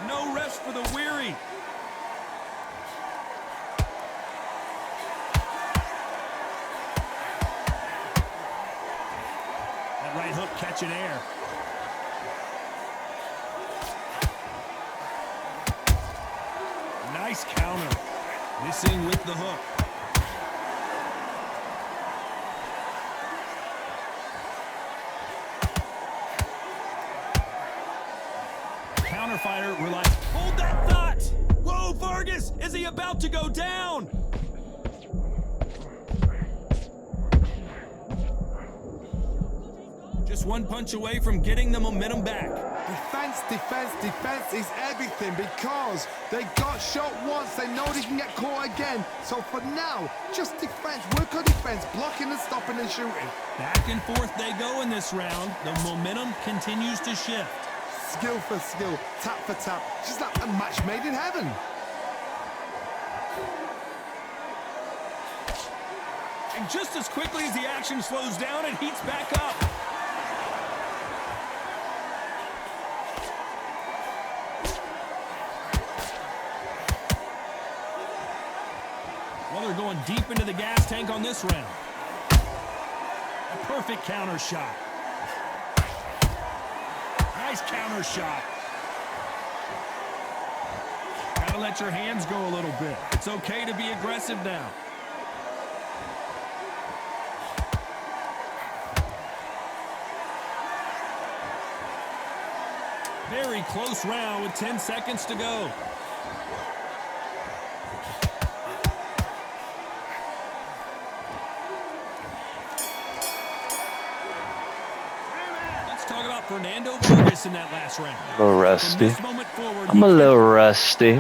No rest for the weary. That right hook catching air. Nice counter. Missing with the hook. Counter fighter relies. Hold that thought! Whoa, Vargas! Is he about to go down? Just one punch away from getting the momentum back. Defense, defense, defense is everything because they got shot once. They know they can get caught again. So for now, just defense. Work on defense, blocking and stopping and shooting. Back and forth they go in this round. The momentum continues to shift. Skill for skill, tap for tap. Just like a match made in heaven. And just as quickly as the action slows down, it heats back up. Well, they're going deep into the gas tank on this round. A perfect counter shot. Nice counter shot. Gotta let your hands go a little bit. It's okay to be aggressive now. Very close round with 10 seconds to go. Talk about Fernando Vargas in that last round. A little rusty. I'm a little rusty.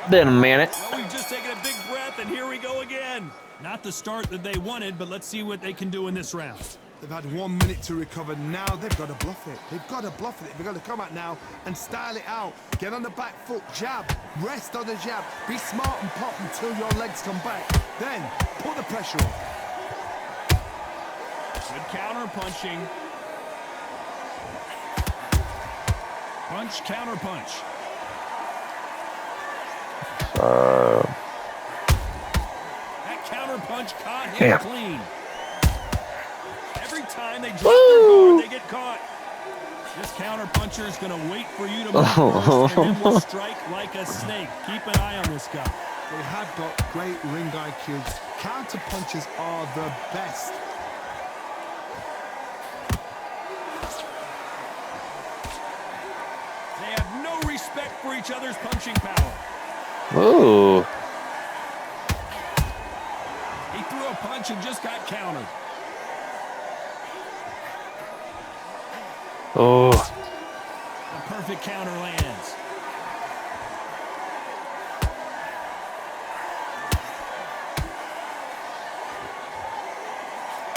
Been a minute. Well, we've just taken a big breath, and here we go again. Not the start that they wanted, but let's see what they can do in this round. They've had 1 minute to recover. Now they've got to bluff it. They've got to bluff it. They've got to come out now and style it out. Get on the back foot, jab, rest on the jab. Be smart and pop until your legs come back. Then put the pressure on. Good counter punching. Punch, counter punch. That counter punch caught him clean. Every time they drop their guard, they get caught. This counter puncher is going to wait for you to move first, and then will strike like a snake. Keep an eye on this guy. They have got great ring IQs. Counter punches are the best. Respect for each other's punching power. Ooh. He threw a punch and just got countered. Oh. A perfect counter lands.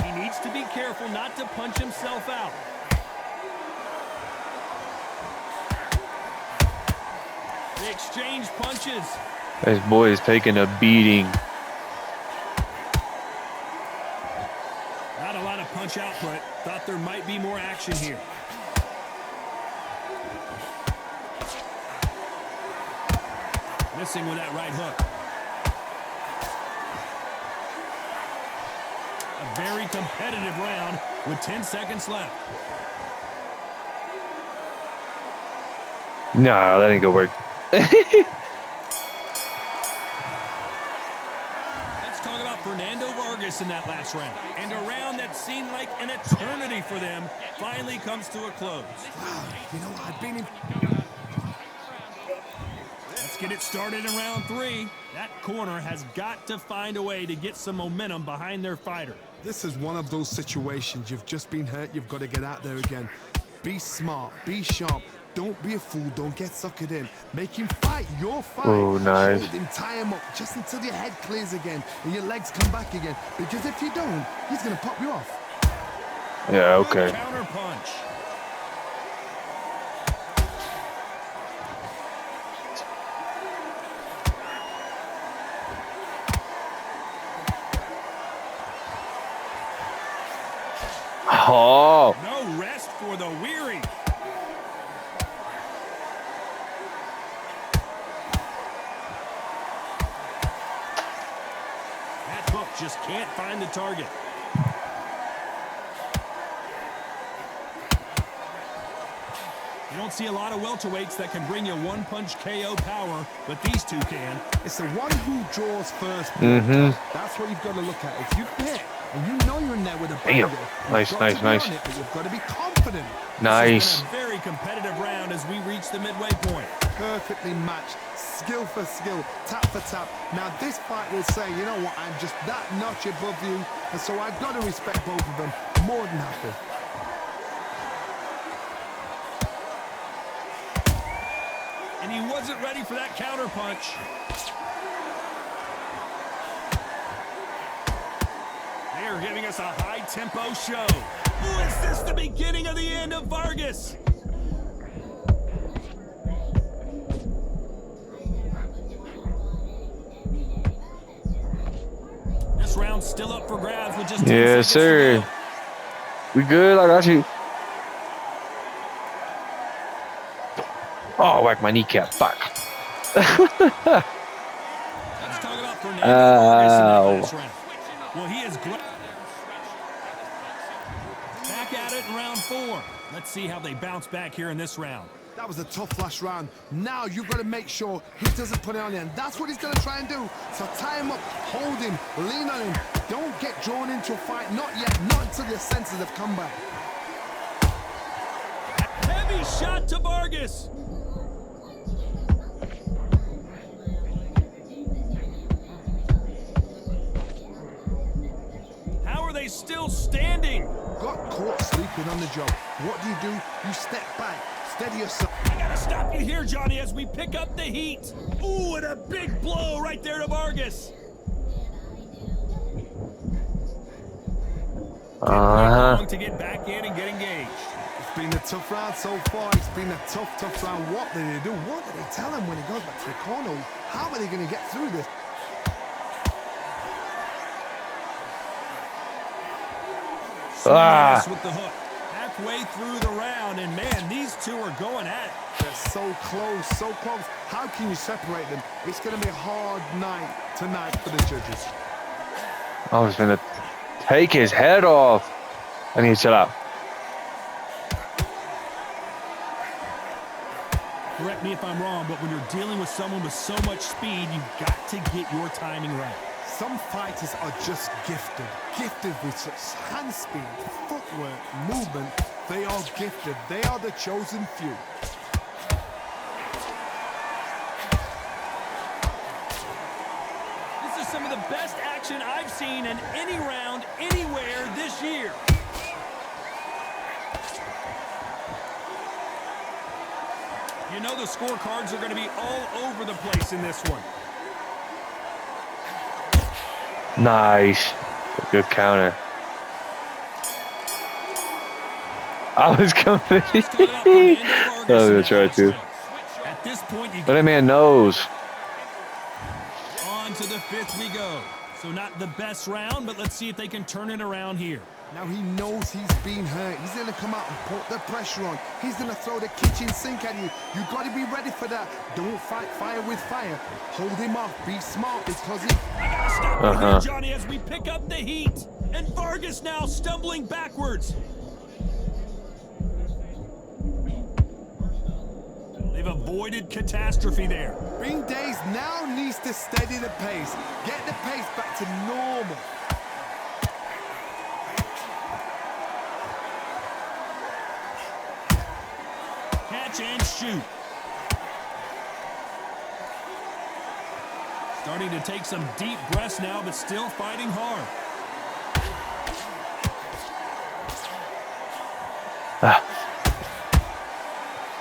He needs to be careful not to punch himself out. They exchange punches. This boy is taking a beating. Not a lot of punch output. Thought there might be more action here. Missing with that right hook. A very competitive round with 10 seconds left. Nah, that ain't gonna work. Let's talk about Fernando Vargas in that last round. And a round that seemed like an eternity for them finally comes to a close. Wow, you know, I've been in... Let's get it started in round 3. That corner has got to find a way to get some momentum behind their fighter. This is one of those situations. You've just been hurt. You've got to get out there again. Be smart. Be sharp. Don't be a fool. Don't get suckered in. Make him fight your fight. Oh, nice. Hold him, tie him up just until your head clears again and your legs come back again. Because if you don't, he's going to pop you off. Yeah, okay. Counter punch. Oh. No rest for the weary. just can't find the target. You don't see a lot of welterweights that can bring you one-punch KO power, but these two can. It's the one who draws first blood. That's what you've got to look at. If you hit and you know you're in there with a banger, nice. But you've got to be confident. Nice. This has been a very competitive round as we reach the midway point. Perfectly matched, skill for skill, tap for tap. Now this fight will say, you know what, I'm just that notch above you, and so I've got to respect both of them. More than happy. And he wasn't ready for that counter punch. They're giving us a high-tempo show. Ooh, is this the beginning of the end of Vargas? This round's still up for grabs with just 10 Yes, seconds sir. to go. We good? I got you. Oh, whack my kneecap. Fuck. Let's talk about Fernando Vargas in that last round. Well, he is great. Back at it in round 4. Let's see how they bounce back here in this round. That was a tough last round. Now you've got to make sure he doesn't put it on you, and that's what he's going to try and do. So tie him up, hold him, lean on him. Don't get drawn into a fight. Not yet. Not until your senses have come back. Heavy shot to Vargas. How are they still standing? Got caught sleeping on the job. What do? You step back, steady yourself. I gotta stop you here, Johnny, as we pick up the heat. Ooh, and a big blow right there to Vargas. Long to get back in and get engaged. It's been a tough round so far. It's been a tough round. What did they do? What did they tell him when he goes back to the corner? How are they going to get through this? With the hook. Halfway through the round, and man, these two are going at it. They're so close, so close. How can you separate them? It's going to be a hard night tonight for the judges. I was gonna take his head off. I need to chill out. Correct me if I'm wrong, but when you're dealing with someone with so much speed, you've got to get your timing right. Some fighters are just gifted with such hand speed, footwork, movement. They are gifted. They are the chosen few. This is some of the best action I've seen in any round anywhere this year. You know the scorecards are going to be all over the place in this one. Nice. Good counter. I was coming. I was gonna try to. At this point, you But that man knows. on to the 5th we go. So not the best round, but let's see if they can turn it around here. Now he knows he's been hurt. He's going to come out and put the pressure on. He's going to throw the kitchen sink at you. You've got to be ready for that. Don't fight fire with fire. Hold him off. Be smart because he... I gotta stop you here, Johnny, as we pick up the heat. And Vargas now stumbling backwards. They've avoided catastrophe there. Ring Days now needs to steady the pace. Get the pace back to normal. Catch and shoot. Starting to take some deep breaths now, but still fighting hard.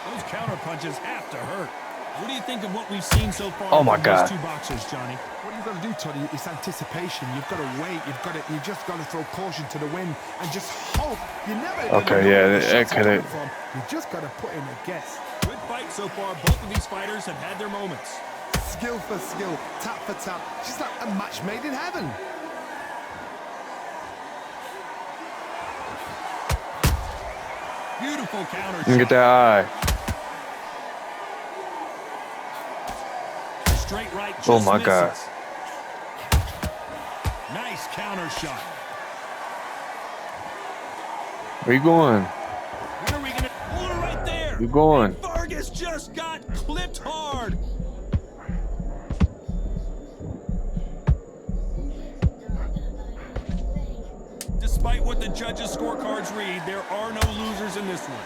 Those counter punches have to hurt. What do you think of what we've seen so far Oh my from God. those two boxers, Johnny? What you've got to do, Toddy, is anticipation. You've got to wait. You just got to throw caution to the wind and just hope. You never gonna Okay, know yeah, where the that shots are could've- coming from. You just got to put in a guess. Good fight so far. Both of these fighters have had their moments. Skill for skill, tap for tap. Just like a match made in heaven. Beautiful counter Let me get shot. that eye. Straight right just Oh my misses. God. Nice counter shot. Where you going? When are we going to pull her right there? You going? And Vargas just got clipped hard. Despite what the judges' scorecards read, there are no losers in this one.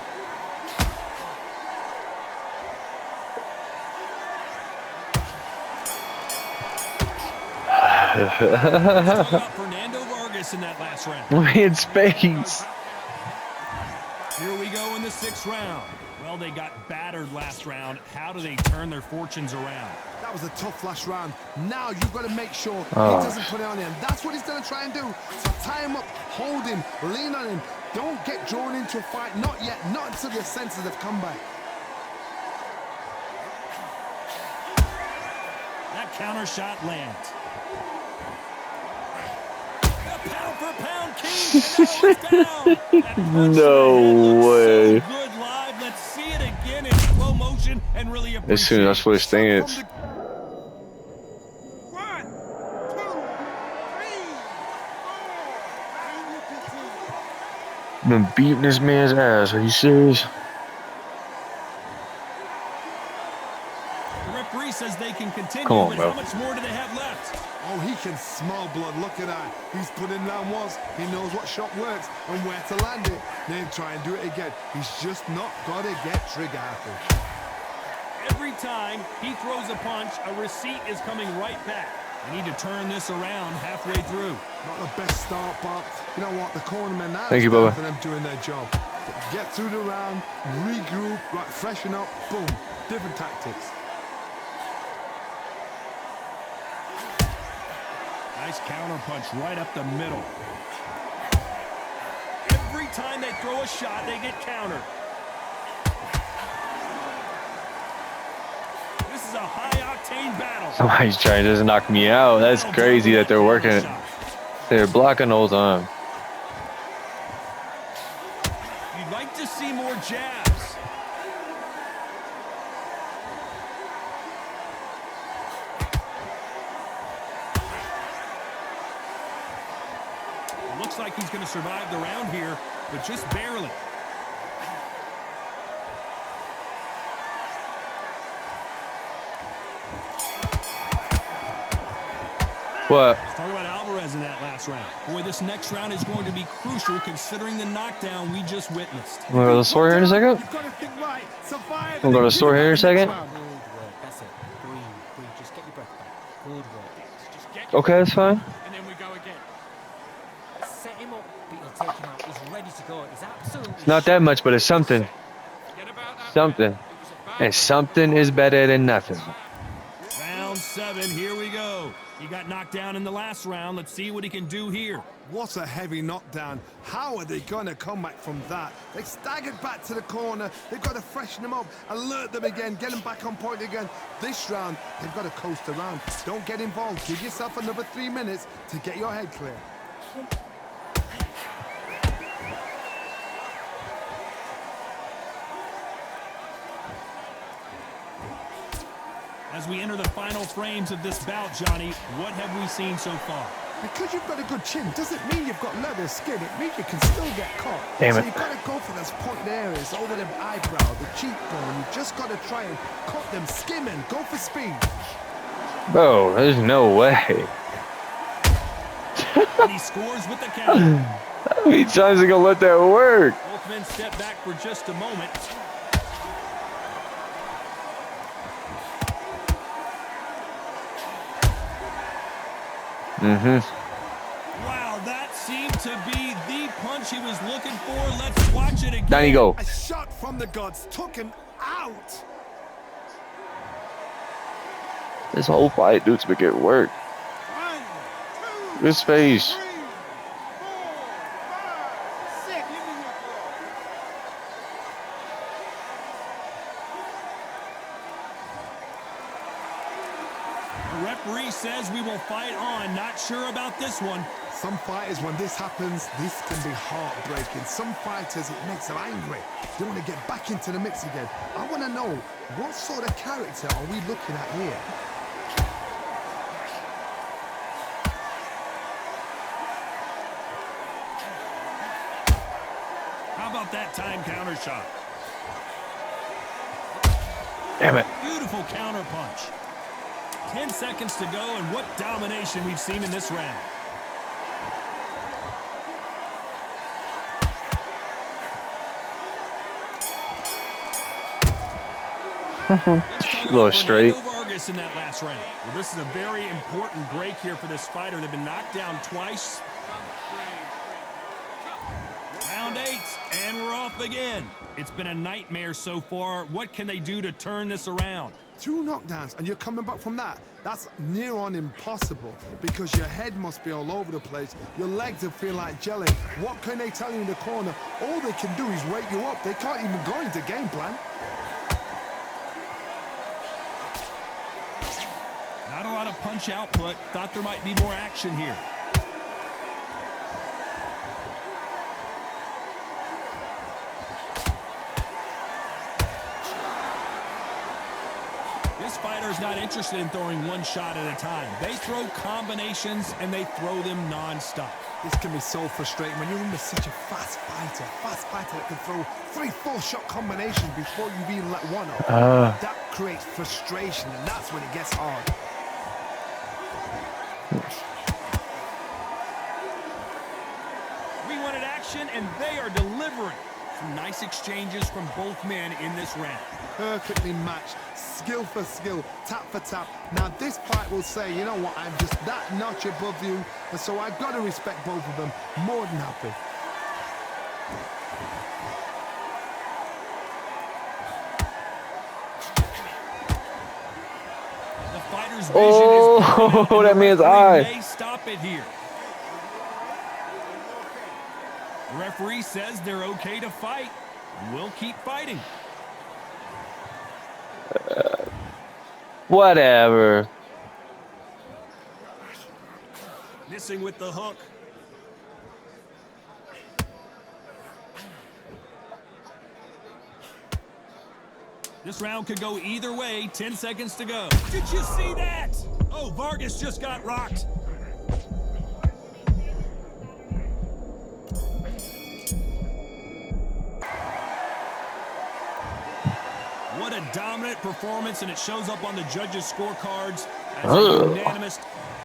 Fernando Vargas in that last round. Look at space. Here we go in the 6th round. Well, they got battered last round. How do they turn their fortunes around? That was a tough last round. Now you've got to make sure he doesn't put it on him. That's what he's going to try and do. So tie him up, hold him, lean on him. Don't get drawn into a fight. Not yet. Not until your senses have come back. That counter shot lands. The pound for pound king. No way. So good live. Let's see it again in slow motion and really appreciate it. As soon as that's what his thing is. 1, 2, 3, 4. Been beating this man's ass. Are you serious? The referee says they can continue, Come on, but bro. how much more do they have left? Oh, he can smell blood. Look at that. He's put in round once. He knows what shot works and where to land it. Then try and do it again. He's just not got to get trigger happy. Every time he throws a punch, a receipt is coming right back. They need to turn this around halfway through. Not the best start, but you know what? The cornermen now Thank you, for Bubba. them doing their job. Get through the round, regroup, right, freshen up, boom. Different tactics. Nice counter punch right up the middle. Every time they throw a shot, they get countered. This is a high-octane battle. Somebody's trying to just knock me out. That's crazy that they're working it. They're blocking the whole time. You'd like to see more jabs. It looks like he's going to survive the round here, but just barely. What? Let's talk about Alvarez in that last round. Boy, this next round is going to be crucial considering the knockdown we just witnessed. I'm gonna go to the store here in a second. You've got to think right. Survive. I'm gonna go to the store here in a second. Good work, that's it. Breathe, just get your breath back. Good work. Just get Okay, that's fine. and then we go again. Set him up, but you'll take him out. He's ready to go. He's absolutely It's not that much, but it's something. Something. And something is better than nothing. Round 7, here we go. He got knocked down in the last round. Let's see what he can do here. What a heavy knockdown. How are they going to come back from that? They staggered back to the corner. They've got to freshen them up, alert them again, get them back on point again. This round, they've got to coast around. Don't get involved. Give yourself another 3 minutes to get your head clear. As we enter the final frames of this bout, Johnny, what have we seen so far? Because you've got a good chin doesn't mean you've got leather skin. It means you can still get caught. Damn so it. you've got to go for those pointed areas, over the eyebrow, the cheekbone. You've just got to try and cut them, skim and go for speed. Bro, there's no way. And he scores with the count. How many times are gonna let that work? Both men step back for just a moment. Wow, that seemed to be the punch he was looking for. Let's watch it again. Down you go. A shot from the gods took him out. This whole fight, dude's been getting work. 1, 2, Good space. 3, 4, 5, 6. The referee says we will fight on. Not sure about this one. Some fighters, when this happens, this can be heartbreaking. Some fighters, it makes them angry. They want to get back into the mix again. I want to know, what sort of character are we looking at here? about that time counter shot? Damn it. Beautiful counter punch. 10 seconds to go, and what domination we've seen in this round. Little straight. Vargas in that last round. Well, this is a very important break here for this fighter. They've been knocked down twice. Round 8, and we're off again. It's been a nightmare so far. What can they do to turn this around? 2 knockdowns, and you're coming back from that. That's near on impossible because your head must be all over the place. Your legs will feel like jelly. What can they tell you in the corner? All they can do is wake you up. They can't even go into game plan. Not a lot of punch output. Thought there might be more action here. This fighter is not interested in throwing one shot at a time. They throw combinations, and they throw them non-stop. This can be so frustrating when you're under such a fast fighter that can throw 3-4 shot combinations before you've even let one off. That creates frustration, and that's when it gets hard. We wanted action, and they are delivering. Some nice exchanges from both men in this round. Perfectly matched, skill for skill, tap for tap. Now this fight will say, you know what, I'm just that notch above you, and so I've got to respect both of them. More than happy. The fighter's vision is clear, and that the means referee I. may stop it here. The referee says they're okay to fight. We'll keep fighting. Whatever. Missing with the hook. This round could go either way. 10 seconds to go. Did you see that? Oh, Vargas just got rocked. What a dominant performance, and it shows up on the judges' scorecards as a unanimous